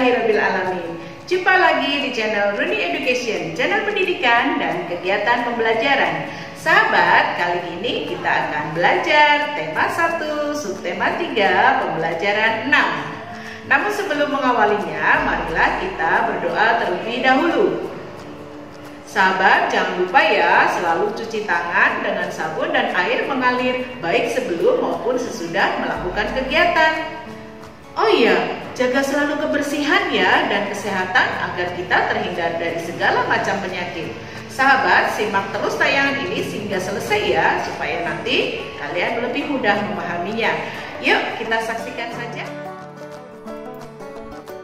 Alhamdulillahirobbilalamin. Jumpa lagi di channel Runi Education, channel pendidikan dan kegiatan pembelajaran. Sahabat, kali ini kita akan belajar tema 1, subtema 3, pembelajaran 6. Namun sebelum mengawalinya, marilah kita berdoa terlebih dahulu. Sahabat, jangan lupa ya, selalu cuci tangan dengan sabun dan air mengalir, baik sebelum maupun sesudah melakukan kegiatan. Oh iya, jaga selalu kebersihan ya dan kesehatan agar kita terhindar dari segala macam penyakit. Sahabat, simak terus tayangan ini sehingga selesai ya, supaya nanti kalian lebih mudah memahaminya. Yuk, kita saksikan saja.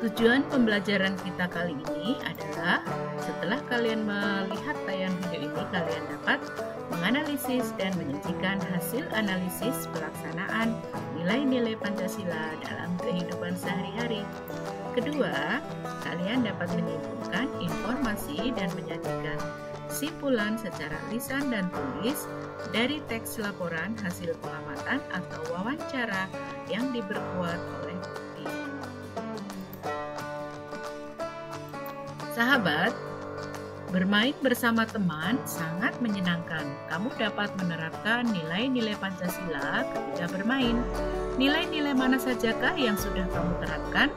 Tujuan pembelajaran kita kali ini adalah setelah kalian melihat tayangan video ini, kalian dapat menganalisis dan menyajikan hasil analisis pelaksanaan nilai-nilai Pancasila dalam kehidupan sehari-hari. Kedua, kalian dapat menyimpulkan informasi dan menyajikan kesimpulan secara lisan dan tulis dari teks laporan hasil pengamatan atau wawancara yang diperkuat oleh bukti. Sahabat, bermain bersama teman sangat menyenangkan. Kamu dapat menerapkan nilai-nilai Pancasila ketika bermain. Nilai-nilai mana sajakah yang sudah kamu terapkan?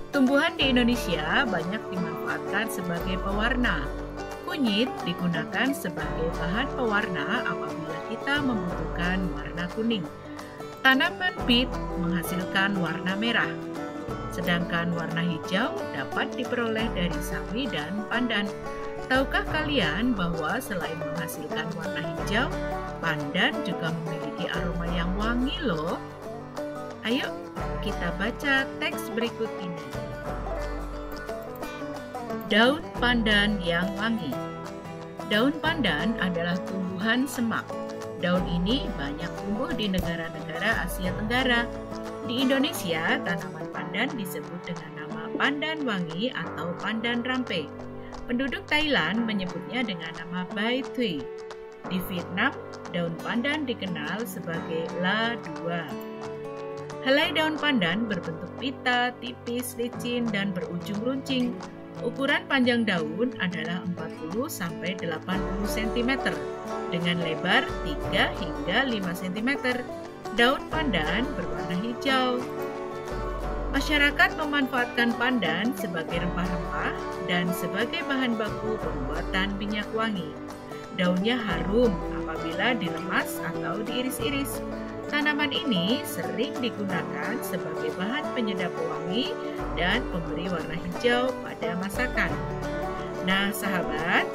Tumbuhan di Indonesia banyak dimanfaatkan sebagai pewarna. Kunyit digunakan sebagai bahan pewarna apabila kita membutuhkan warna kuning. Tanaman bit menghasilkan warna merah. Sedangkan warna hijau dapat diperoleh dari sawi dan pandan. Tahukah kalian bahwa selain menghasilkan warna hijau, pandan juga memiliki aroma yang wangi loh? Ayo kita baca teks berikut ini. Daun pandan yang wangi. Daun pandan adalah tumbuhan semak. Daun ini banyak tumbuh di negara-negara Asia Tenggara. Di Indonesia, tanaman pandan disebut dengan nama pandan wangi atau pandan rampe. Penduduk Thailand menyebutnya dengan nama Bai Tui. Di Vietnam, daun pandan dikenal sebagai La Dua. Helai daun pandan berbentuk pita, tipis, licin, dan berujung runcing. Ukuran panjang daun adalah 40-80 cm dengan lebar 3 hingga 5 cm. Daun pandan berwarna hijau. Masyarakat memanfaatkan pandan sebagai rempah-rempah dan sebagai bahan baku pembuatan minyak wangi. Daunnya harum apabila dilemas atau diiris-iris. Tanaman ini sering digunakan sebagai bahan penyedap wangi dan pemberi warna hijau pada masakan. Nah, sahabat,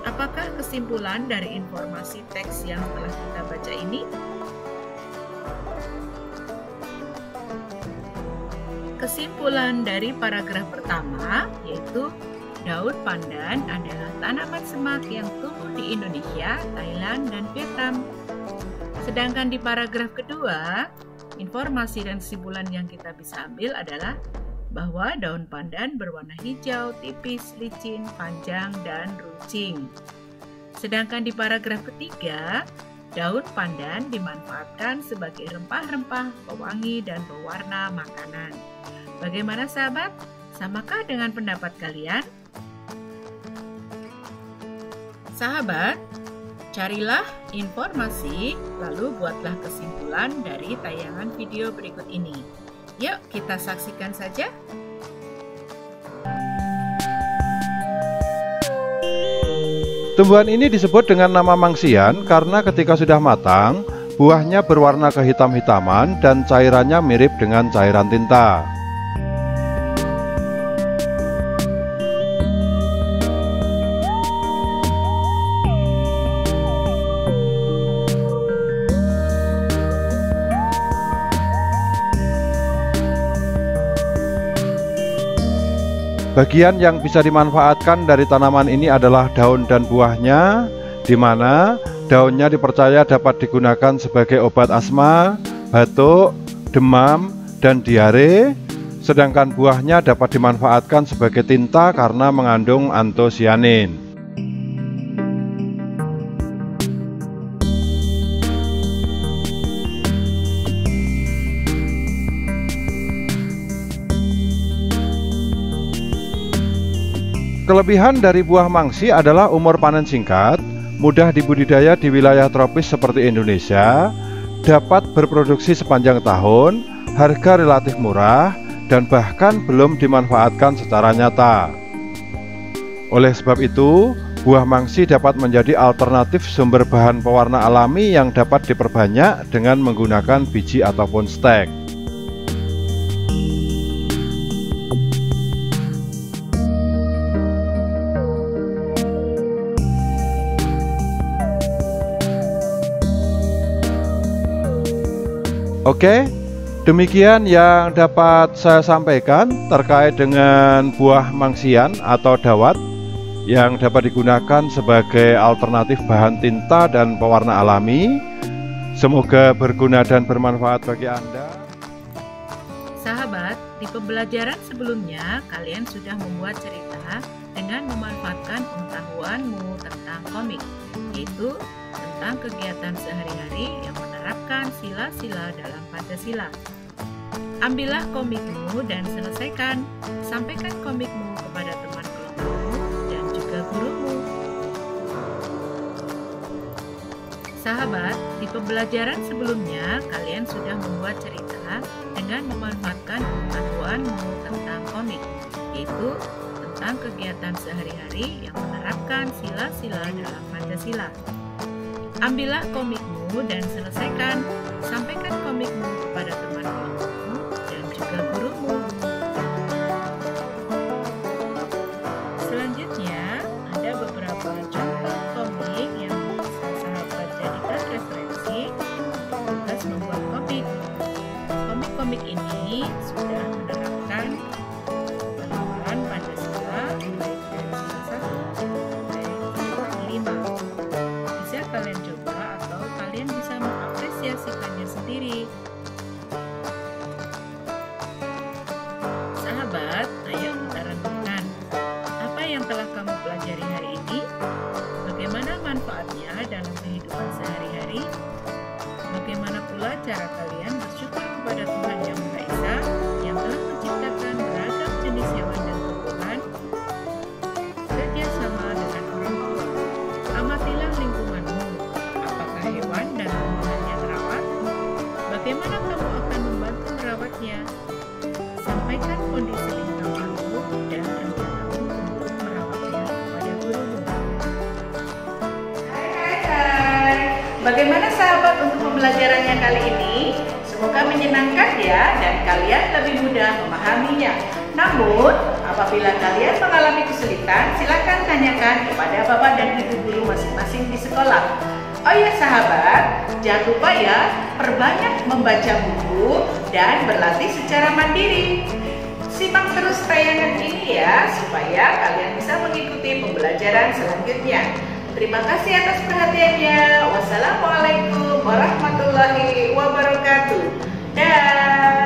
apakah kesimpulan dari informasi teks yang telah kita baca ini? Kesimpulan dari paragraf pertama yaitu daun pandan adalah tanaman semak yang tumbuh di Indonesia, Thailand, dan Vietnam. Sedangkan di paragraf kedua, informasi dan kesimpulan yang kita bisa ambil adalah bahwa daun pandan berwarna hijau, tipis, licin, panjang, dan runcing. Sedangkan di paragraf ketiga, daun pandan dimanfaatkan sebagai rempah-rempah, pewangi, dan pewarna makanan. Bagaimana sahabat? Samakah dengan pendapat kalian? Sahabat, carilah informasi, lalu buatlah kesimpulan dari tayangan video berikut ini. Yuk, kita saksikan saja. Tumbuhan ini disebut dengan nama mangsian karena ketika sudah matang, buahnya berwarna kehitam-hitaman dan cairannya mirip dengan cairan tinta. Bagian yang bisa dimanfaatkan dari tanaman ini adalah daun dan buahnya, di mana daunnya dipercaya dapat digunakan sebagai obat asma, batuk, demam, dan diare, sedangkan buahnya dapat dimanfaatkan sebagai tinta karena mengandung antosianin. Kelebihan dari buah mangsi adalah umur panen singkat, mudah dibudidaya di wilayah tropis seperti Indonesia, dapat berproduksi sepanjang tahun, harga relatif murah, dan bahkan belum dimanfaatkan secara nyata. Oleh sebab itu, buah mangsi dapat menjadi alternatif sumber bahan pewarna alami yang dapat diperbanyak dengan menggunakan biji ataupun stek. Oke, demikian yang dapat saya sampaikan terkait dengan buah mangsian atau dawat yang dapat digunakan sebagai alternatif bahan tinta dan pewarna alami. Semoga berguna dan bermanfaat bagi Anda. Sahabat, di pembelajaran sebelumnya kalian sudah membuat cerita dengan memanfaatkan pengetahuanmu tentang komik, yaitu tentang kegiatan sehari-hari yang menerapkan sila-sila dalam Pancasila. Ambillah komikmu dan selesaikan. Sampaikan komikmu kepada teman kelompokmu dan juga gurumu. Sahabat, di pembelajaran sebelumnya kalian sudah membuat cerita dengan memanfaatkan pengetahuanmu tentang komik, yaitu tentang kegiatan sehari-hari yang menerapkan sila-sila dalam Pancasila. Ambillah komikmu dan selesaikan. Sampaikan komikmu kepada teman kelompokmu dan juga gurumu. Selanjutnya, ada beberapa contoh komik yang bisa sahabat jadikan referensi untuk tugas membuat komik. Komik-komik ini sudah menerapkan penerapan Pancasila baik dari sila 1 sampai sila 5. Bisa kalian coba atau kalian bisa mengapresiasikannya sendiri. Sahabat, ayo kita renungkan apa yang telah kamu pelajari hari ini, bagaimana manfaatnya dalam kehidupan sehari-hari, bagaimana pula cara kalian bersyukur kepada Tuhan Yang Maha Esa yang telah menciptakan beragam jenis hewan dan tumbuhan, kerja sama dengan orang tua. Amatilah lingkunganmu, apakah hewan dan tumbuhannya terawat? Bagaimana kamu akan membantu merawatnya? Sampaikan kondisi lingkunganmu dan rencanamu untuk merawatnya kepada gurumu. Hai. Bagaimana sahabat untuk pembelajarannya kali ini? Semoga menyenangkan ya dan kalian lebih mudah memahaminya. Namun, apabila kalian mengalami kesulitan, silakan tanyakan kepada Bapak dan Ibu guru masing-masing di sekolah. Oh ya sahabat, jangan lupa ya, perbanyak membaca buku dan berlatih secara mandiri. Simak terus tayangan ini ya, supaya kalian bisa mengikuti pembelajaran selanjutnya. Terima kasih atas perhatiannya. Wassalamualaikum warahmatullahi wabarakatuh. Dah.